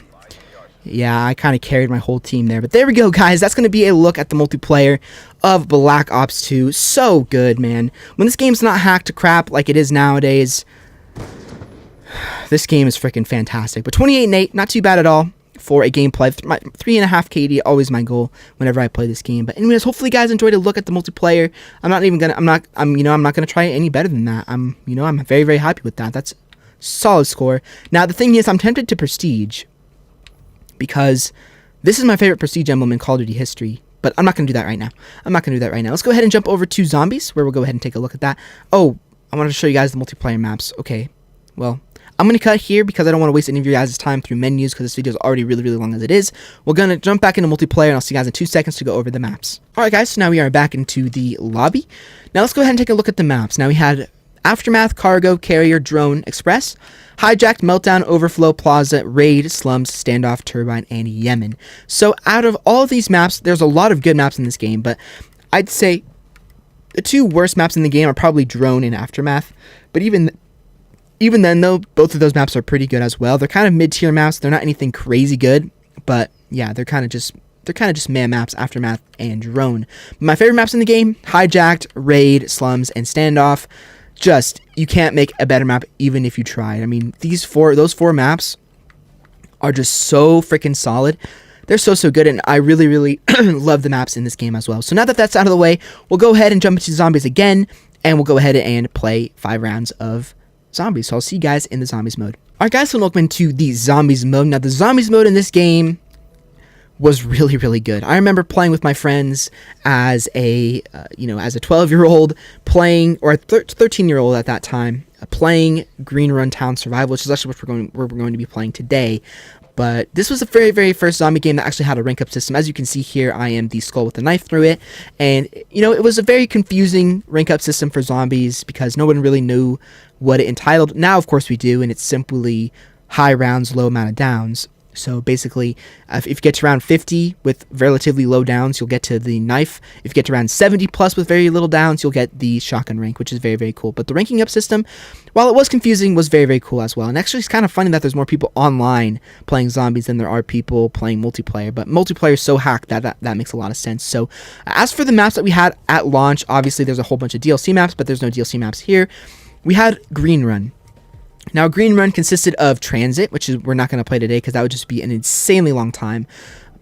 Yeah, I kind of carried my whole team there. But there we go, guys. That's going to be a look at the multiplayer of Black Ops 2. So good, man. When this game's not hacked to crap like it is nowadays, this game is freaking fantastic. But 28 and 8, not too bad at all for a gameplay. 3.5 KD, always my goal whenever I play this game. But anyways, hopefully you guys enjoyed a look at the multiplayer. I'm not gonna try it any better than that. I'm very, very happy with that. That's a solid score. Now the thing is, I'm tempted to prestige because this is my favorite prestige emblem in Call of Duty history. But I'm not gonna do that right now. Let's go ahead and jump over to zombies, where we'll go ahead and take a look at that. Oh, I wanted to show you guys the multiplayer maps. Okay, well, I'm going to cut here because I don't want to waste any of your guys' time through menus because this video is already really, really long as it is. We're going to jump back into multiplayer and I'll see you guys in 2 seconds to go over the maps. Alright guys, so now we are back into the lobby. Now let's go ahead and take a look at the maps. Now we had Aftermath, Cargo, Carrier, Drone, Express, Hijacked, Meltdown, Overflow, Plaza, Raid, Slums, Standoff, Turbine, and Yemen. So out of all of these maps, there's a lot of good maps in this game, but I'd say the two worst maps in the game are probably Drone and Aftermath. But even then, though, both of those maps are pretty good as well. They're kind of mid-tier maps. They're not anything crazy good, but yeah, they're kind of just man maps, Aftermath and Drone. My favorite maps in the game: Hijacked, Raid, Slums, and Standoff. Just, you can't make a better map even if you tried. I mean, those four maps are just so freaking solid. They're so good, and I really, really love the maps in this game as well. So now that that's out of the way, we'll go ahead and jump into zombies again, and we'll go ahead and play 5 rounds of zombies. So I'll see you guys in the zombies mode. Alright guys, so welcome into the zombies mode. Now the zombies mode in this game was really, really good. I remember playing with my friends as a 12-year-old playing, or a 13-year-old at that time, playing Green Run Town Survival, which is actually what we're going to be playing today. But this was the very, very first zombie game that actually had a rank up system. As you can see here, I am the skull with a knife through it. And, it was a very confusing rank up system for zombies because no one really knew what it entitled. Now, of course, we do, and it's simply high rounds, low amount of downs. So basically, if you get to round 50 with relatively low downs, you'll get to the knife. If you get to round 70 plus with very little downs, you'll get the shotgun rank, which is very, very cool. But the ranking up system, while it was confusing, was very, very cool as well. And actually, it's kind of funny that there's more people online playing zombies than there are people playing multiplayer. But multiplayer is so hacked that makes a lot of sense. So as for the maps that we had at launch, obviously there's a whole bunch of DLC maps, but there's no DLC maps here. We had Green Run. Now, Green Run consisted of Transit, which is we're not going to play today because that would just be an insanely long time.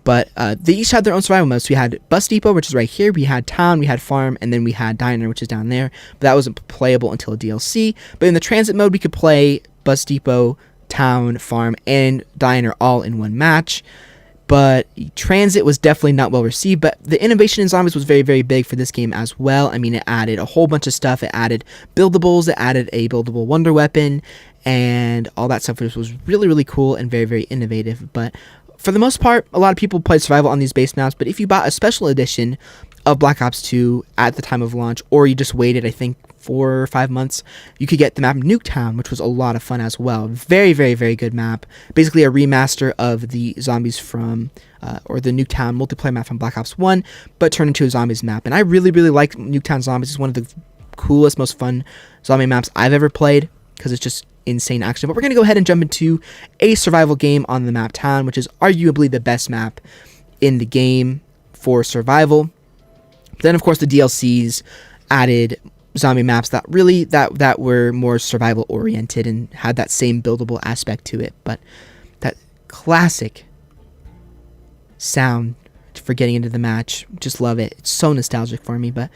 But they each had their own survival modes. So we had Bus Depot, which is right here. We had Town, we had Farm, and then we had Diner, which is down there. But that wasn't playable until DLC. But in the transit mode, we could play Bus Depot, Town, Farm, and Diner all in one match. But transit was definitely not well received. But the innovation in zombies was very, very big for this game as well. I mean, it added a whole bunch of stuff. It added buildables. It added a buildable wonder weapon. And all that stuff was really, really cool and very, very innovative. But for the most part, a lot of people played survival on these base maps, but if you bought a special edition of Black Ops 2 at the time of launch, or you just waited, I think, 4 or 5 months, you could get the map Nuketown, which was a lot of fun as well. Very, very, very good map. Basically a remaster of the zombies from, or the Nuketown multiplayer map from Black Ops 1, but turned into a zombies map. And I really, really like Nuketown Zombies. It's one of the coolest, most fun zombie maps I've ever played, because it's just insane action. But we're going to go ahead and jump into a survival game on the map Town, which is arguably the best map in the game for survival. Then of course the DLCs added zombie maps that really that were more survival oriented and had that same buildable aspect to it. But that classic sound for getting into the match, just love it. It's so nostalgic for me. But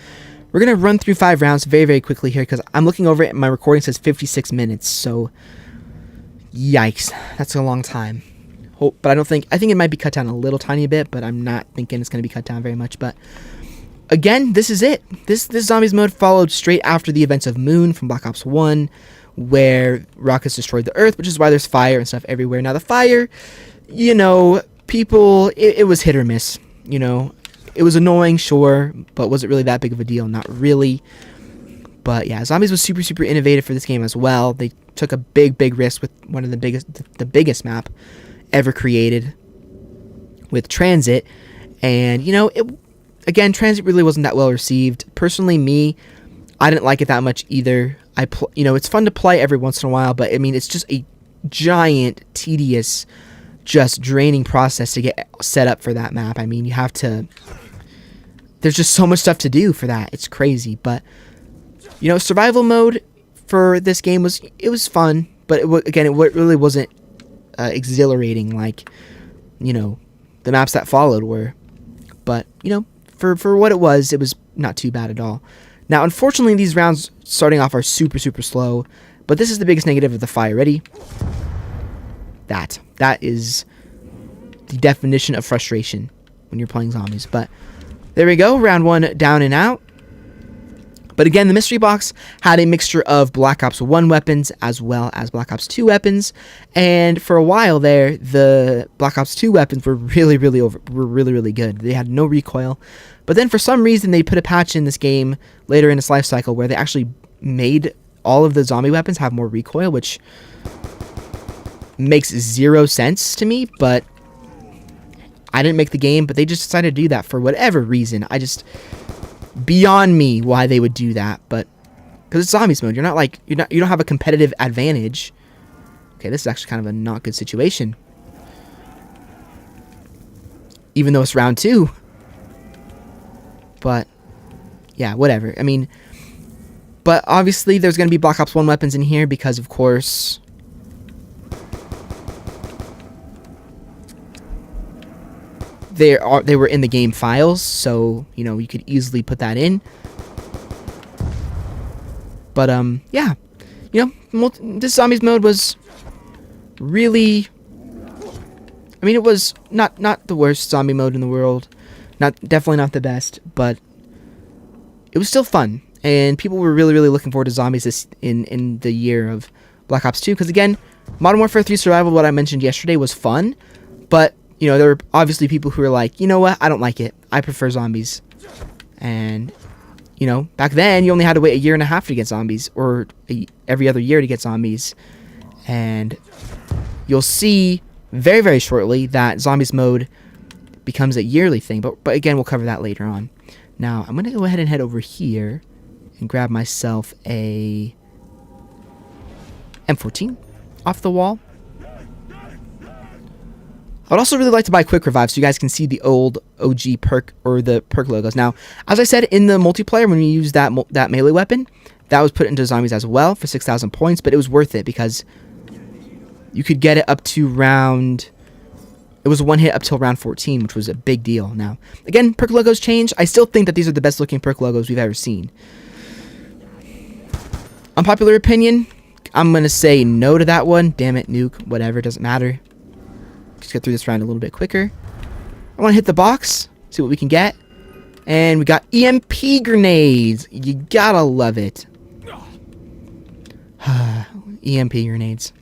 we're going to run through 5 rounds very, very quickly here because I'm looking over it and my recording says 56 minutes. So, yikes. That's a long time. But I think it might be cut down a little tiny bit, but I'm not thinking it's going to be cut down very much. But again, this is it. This Zombies mode followed straight after the events of Moon from Black Ops 1, where rockets destroyed the Earth, which is why there's fire and stuff everywhere. Now, the fire, you know, people, it was hit or miss, you know. It was annoying, sure, but was it really that big of a deal? Not really. But yeah, Zombies was super, super innovative for this game as well. They took a big, big risk with one of the biggest map ever created with Transit. And, you know, again, Transit really wasn't that well received. Personally, I didn't like it that much either. You know, it's fun to play every once in a while, but I mean, it's just a giant, tedious, just draining process to get set up for that map. I mean, you have to... There's just so much stuff to do for that. It's crazy. But, you know, survival mode for this game was fun, but it really wasn't exhilarating like, you know, the maps that followed were. But, you know, for what it was not too bad at all. Now, unfortunately, these rounds starting off are super, super slow, but this is the biggest negative of the fire. Ready? That is the definition of frustration when you're playing zombies. But there we go, round 1 down and out. But again, the mystery box had a mixture of Black Ops 1 weapons as well as Black Ops 2 weapons. And for a while there, the Black Ops 2 weapons were really, really good. They had no recoil. But then for some reason, they put a patch in this game later in its life cycle where they actually made all of the zombie weapons have more recoil, which makes 0 sense to me, but I didn't make the game, but they just decided to do that for whatever reason. Beyond me why they would do that, but because it's zombies mode, you don't have a competitive advantage. Okay, this is actually kind of a not good situation, even though it's round 2. But yeah, whatever. I mean, but obviously there's going to be Black Ops 1 weapons in here because, of course, they were in the game files, so, you know, you could easily put that in. But, yeah. You know, this Zombies mode was really... I mean, it was not the worst zombie mode in the world. Definitely not the best, but it was still fun. And people were really, really looking forward to zombies in the year of Black Ops 2. Because, again, Modern Warfare 3 Survival, what I mentioned yesterday, was fun, but... You know, there were obviously people who were like, you know what, I don't like it. I prefer zombies. And, you know, back then, you only had to wait 1.5 years to get zombies, or every other year to get zombies. And you'll see very, very shortly that zombies mode becomes a yearly thing. But again, we'll cover that later on. Now, I'm going to go ahead and head over here and grab myself a M14 off the wall. I'd also really like to buy Quick Revive so you guys can see the old OG perk or the perk logos. Now, as I said, in the multiplayer, when we used that melee weapon, that was put into zombies as well for 6,000 points, but it was worth it because you could get it up to round it was one hit up till round 14, which was a big deal. Now, again, perk logos change. I still think that these are the best looking perk logos we've ever seen. Unpopular opinion, I'm going to say no to that one. Damn it, nuke, whatever, doesn't matter. Just get through this round a little bit quicker. I want to hit the box, see what we can get. And we got EMP grenades. You gotta love it. EMP grenades.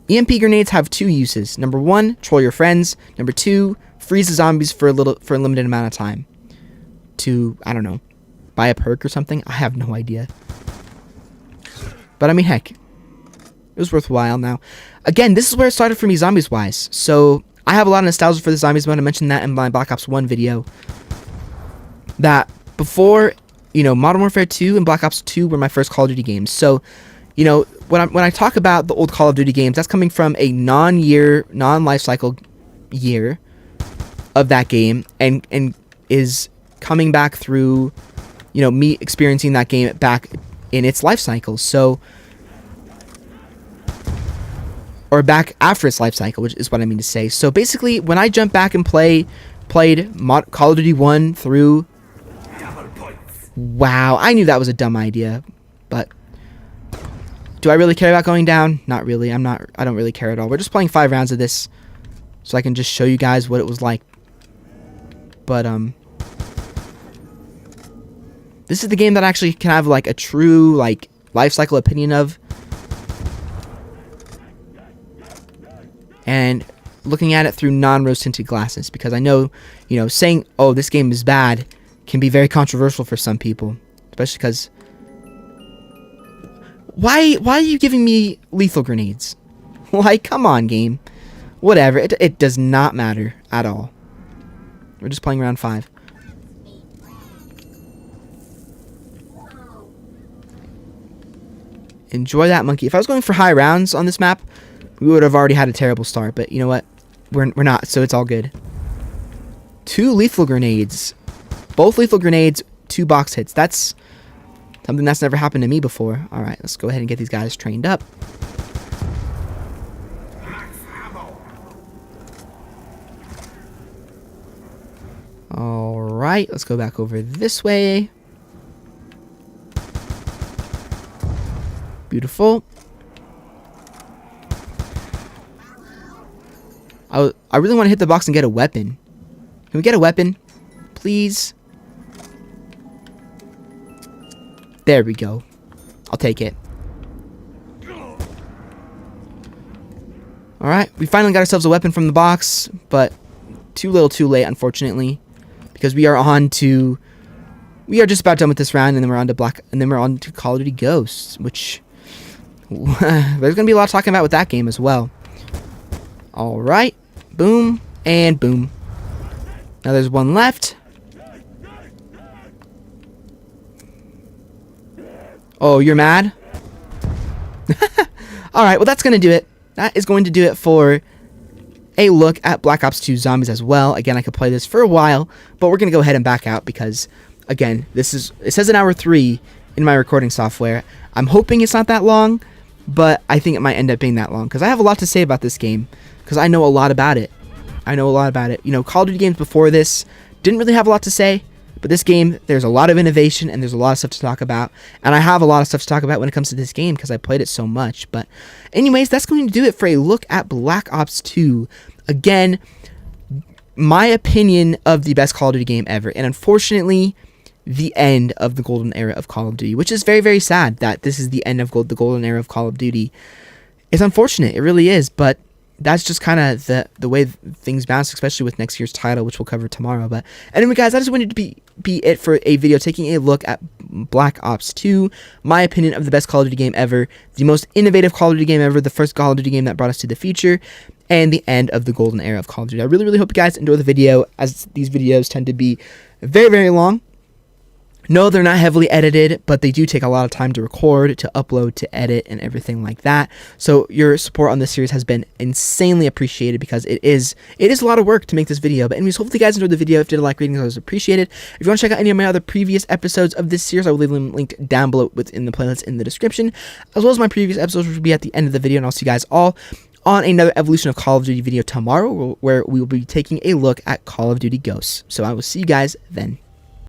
EMP grenades have two uses. Number one, troll your friends. Number two, freeze the zombies for a limited amount of time. To, I don't know, buy a perk or something. I have no idea. But I mean, heck, it was worthwhile. Now, again, this is where it started for me zombies wise. So I have a lot of nostalgia for the zombies mode. I mentioned that in my Black Ops 1 video. That before, you know, Modern Warfare 2 and Black Ops 2 were my first Call of Duty games. So, you know, when I talk about the old Call of Duty games, that's coming from a non-life cycle year of that game, and is coming back through, you know, me experiencing that game back in its life cycle. So, or back after its life cycle, which is what I mean to say. So basically, when I jump back and played Call of Duty 1 through... Wow, I knew that was a dumb idea, but do I really care about going down? Not really. I don't really care at all. We're just playing 5 rounds of this so I can just show you guys what it was like. But this is the game that I actually can have like a true like life cycle opinion of. And looking at it through non-rose tinted glasses, because I know, you know, saying, oh, this game is bad can be very controversial for some people, especially because why are you giving me lethal grenades? Like, come on, game. Whatever, it does not matter at all. We're just playing round 5. Enjoy that, monkey. If I was going for high rounds on this map, we would have already had a terrible start, but you know what? We're not, so it's all good. 2 lethal grenades. Both lethal grenades, 2 box hits. That's something that's never happened to me before. Alright, let's go ahead and get these guys trained up. Alright, let's go back over this way. Beautiful. I really want to hit the box and get a weapon. Can we get a weapon? Please? There we go. I'll take it. Alright, we finally got ourselves a weapon from the box, but too little too late, unfortunately. Because we are just about done with this round, and then we're on to Call of Duty Ghosts, which there's gonna be a lot of talking about with that game as well. Alright. Boom. And boom. Now there's one left. Oh, you're mad? Alright, well that's going to do it. That is going to do it for a look at Black Ops 2 Zombies as well. Again, I could play this for a while, but we're going to go ahead and back out because, again, it says an hour 3 in my recording software. I'm hoping it's not that long, but I think it might end up being that long because I have a lot to say about this game because I know a lot about it. You know, Call of Duty games before this didn't really have a lot to say, but this game, there's a lot of innovation and there's a lot of stuff to talk about. And I have a lot of stuff to talk about when it comes to this game because I played it so much. But anyways, that's going to do it for a look at Black Ops 2. Again, my opinion of the best Call of Duty game ever. And unfortunately, the end of the golden era of Call of Duty, which is very, very sad that this is the end of the golden era of Call of Duty. It's unfortunate. It really is. But that's just kind of the way things bounce, especially with next year's title, which we'll cover tomorrow. But anyway, guys, I just wanted to be it for a video taking a look at Black Ops 2, my opinion of the best Call of Duty game ever, the most innovative Call of Duty game ever, the first Call of Duty game that brought us to the future, and the end of the golden era of Call of Duty. I really, really hope you guys enjoy the video, as these videos tend to be very, very long. No, they're not heavily edited, but they do take a lot of time to record, to upload, to edit, and everything like that. So your support on this series has been insanely appreciated because it is a lot of work to make this video. But anyways, hopefully you guys enjoyed the video. If you did like reading, I was appreciated. If you want to check out any of my other previous episodes of this series, I will leave them linked down below within the playlist in the description, as well as my previous episodes, which will be at the end of the video. And I'll see you guys all on another Evolution of Call of Duty video tomorrow, where we will be taking a look at Call of Duty Ghosts. So I will see you guys then.